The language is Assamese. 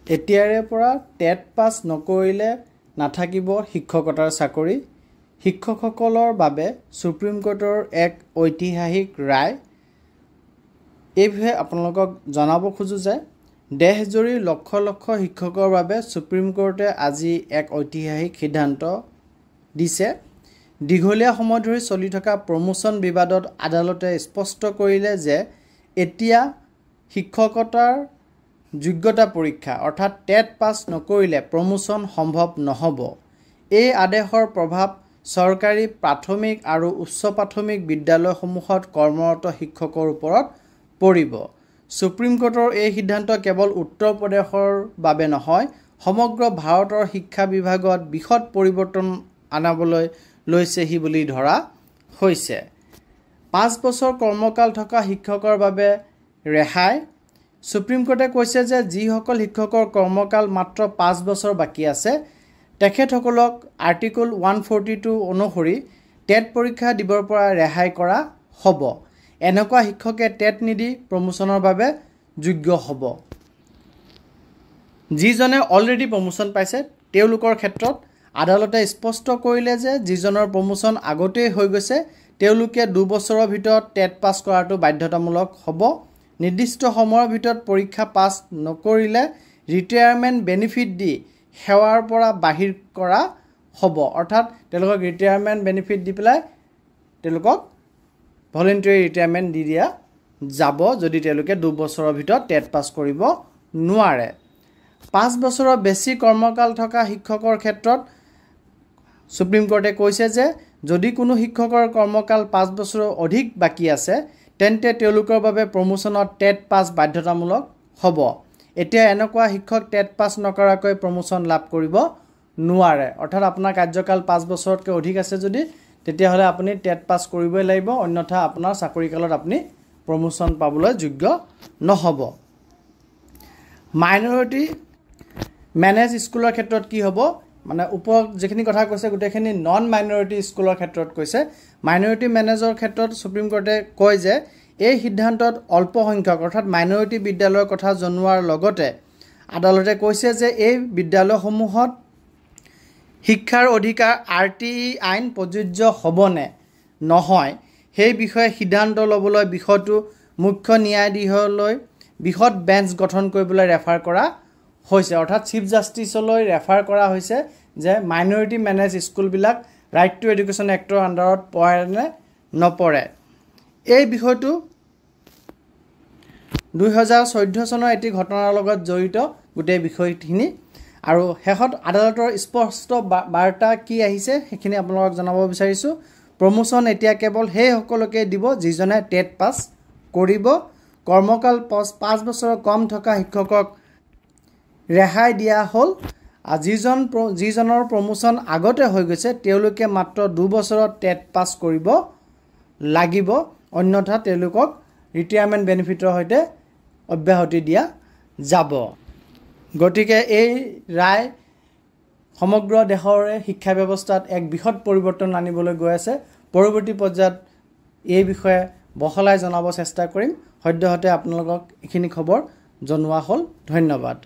এতিয়াৰে পৰা টেট পাছ নকৰিলে নাথাকিব শিক্ষকতাৰ চাকৰি। শিক্ষকসকলৰ বাবে সুপ্ৰিম কোৰ্টৰ এক ঐতিহাসিক ৰায়। এই বিষয়ে আপোনালোকক জনাব খোজো যে দেশজুৰি লক্ষ লক্ষ শিক্ষকৰ বাবে সুপ্ৰিম কোৰ্টে আজি এক ঐতিহাসিক সিদ্ধান্ত দিছে। দীঘলীয়া সময় ধৰি চলি থকা প্ৰমোচন বিবাদত আদালতে স্পষ্ট কৰিলে যে এতিয়া শিক্ষকতাৰ যোগ্যতা পৰীক্ষা অৰ্থাৎ টেট পাছ নকৰিলে প্ৰমোচন সম্ভৱ নহ'ব। এই আদেশৰ প্ৰভাৱ চৰকাৰী প্ৰাথমিক আৰু উচ্চ প্ৰাথমিক বিদ্যালয়সমূহত কৰ্মৰত শিক্ষকৰ ওপৰত পৰিব। সুপ্ৰিম কোৰ্টৰ এই সিদ্ধান্ত কেৱল উত্তৰ প্ৰদেশৰ বাবে নহয়, সমগ্ৰ ভাৰতৰ শিক্ষা বিভাগত বৃহৎ পৰিৱৰ্তন আনিবলৈ লৈছেহি বুলি ধৰা হৈছে। 5 বছৰ কৰ্মকাল থকা শিক্ষকৰ বাবে ৰেহাই। সুপ্ৰিম কোৰ্টে কৈছে যে যিসকল শিক্ষকৰ কৰ্মকাল মাত্ৰ 5 বছৰ বাকী আছে তেখেতসকলক আৰ্টিকল 142 অনুসৰি টেট পৰীক্ষা দিবৰ পৰা ৰেহাই কৰা হ'ব। এনেকুৱা শিক্ষকে টেট নিদি প্ৰমোচনৰ বাবে যোগ্য হ'ব। যিজনে অলৰেডি প্ৰমোচন পাইছে তেওঁলোকৰ ক্ষেত্ৰত আদালতে স্পষ্ট কৰিলে যে যিজনৰ প্ৰমোচন আগতেই হৈ গৈছে তেওঁলোকে 2 বছৰৰ ভিতৰত টেট পাছ কৰাটো বাধ্যতামূলক হ'ব। নিৰ্দিষ্ট সময়ৰ ভিতৰত পৰীক্ষা পাছ নকৰিলে ৰিটায়াৰমেণ্ট বেনিফিট দি সেৱাৰ পৰা বাহিৰ কৰা হ'ব। অৰ্থাৎ তেওঁলোকক ৰিটায়াৰমেণ্ট বেনিফিট দি পেলাই তেওঁলোকক ভলেণ্টাৰী ৰিটায়াৰমেণ্ট দি দিয়া যাব যদি তেওঁলোকে 2 বছৰৰ ভিতৰত টেট পাছ কৰিব নোৱাৰে। 5 বছৰৰ বেছি কৰ্মকাল থকা শিক্ষকৰ ক্ষেত্ৰত সুপ্ৰিম কোৰ্টে কৈছে যে যদি কোনো শিক্ষকৰ কৰ্মকাল 5 বছৰৰ অধিক বাকী আছে তেন্তে তেওঁলোকৰ বাবে প্ৰমোচনত টেট পাছ বাধ্যতামূলক হ'ব। এতিয়া এনেকুৱা শিক্ষক টেট পাছ নকৰাকৈ প্ৰমোচন লাভ কৰিব নোৱাৰে। অৰ্থাৎ আপোনাৰ কাৰ্যকাল 5 বছৰতকৈ অধিক আছে যদি তেতিয়াহ'লে আপুনি টেট পাছ কৰিবই লাগিব, অন্যথা আপোনাৰ চাকৰিকালত আপুনি প্ৰমোচন পাবলৈ যোগ্য নহ'ব। মাইনৰিটি মেনেজ স্কুলৰ ক্ষেত্ৰত কি হ'ব, মানে ওপৰত যিখিনি কথা কৈছে গোটেইখিনি নন মাইনৰিটি স্কুলৰ ক্ষেত্ৰত কৈছে। মাইনৰিটি মেনেজৰ ক্ষেত্ৰত সুপ্ৰিম কোৰ্টে কয় যে এই সিদ্ধান্তত অল্প সংখ্যক অৰ্থাৎ মাইনৰিটি বিদ্যালয়ৰ কথা জনোৱাৰ লগতে আদালতে কৈছে যে এই বিদ্যালয়সমূহত শিক্ষাৰ অধিকাৰ RTE আইন প্ৰযোজ্য হ'বনে নহয় সেই বিষয়ে সিদ্ধান্ত ল'বলৈ বিষয়টো মুখ্য ন্যায়াধীশলৈ বৃহৎ বেঞ্চ গঠন কৰিবলৈ ৰেফাৰ কৰা হৈছে। অৰ্থাৎ চিফ জাষ্টিছলৈ ৰেফাৰ কৰা হৈছে যে মাইনৰিটি মেনেজ স্কুলবিলাক ৰাইট টু এডুকেশ্যন এক্টৰ আণ্ডাৰত পৰে নে নপৰে। এই বিষয়টো 2014 চনৰ এটি ঘটনাৰ লগত জড়িত গোটেই বিষয়খিনি। আৰু শেষত আদালতৰ স্পষ্ট বাৰ্তা কি আহিছে সেইখিনি আপোনালোকক জনাব বিচাৰিছোঁ। প্ৰমোচন এতিয়া কেৱল সেইসকলকে দিব যিজনে টেট পাছ কৰিব। কৰ্মকাল 5 বছৰৰ কম থকা শিক্ষকক ৰেহাই দিয়া হ'ল। যিজনৰ প্ৰমোচন আগতে হৈ গৈছে তেওঁলোকে মাত্ৰ 2 বছৰত টেট পাছ কৰিব লাগিব, অন্যথা তেওঁলোকক ৰিটায়াৰমেণ্ট বেনিফিটৰ সৈতে অব্যাহতি দিয়া যাব। গতিকে এই ৰায় সমগ্ৰ দেশৰে শিক্ষা ব্যৱস্থাত এক বৃহৎ পৰিৱৰ্তন আনিবলৈ গৈ আছে। পৰৱৰ্তী পৰ্যায়ত এই বিষয়ে বহলাই জনাব চেষ্টা কৰিম। সদ্যহতে আপোনালোকক এইখিনি খবৰ জনোৱা হ'ল। ধন্যবাদ।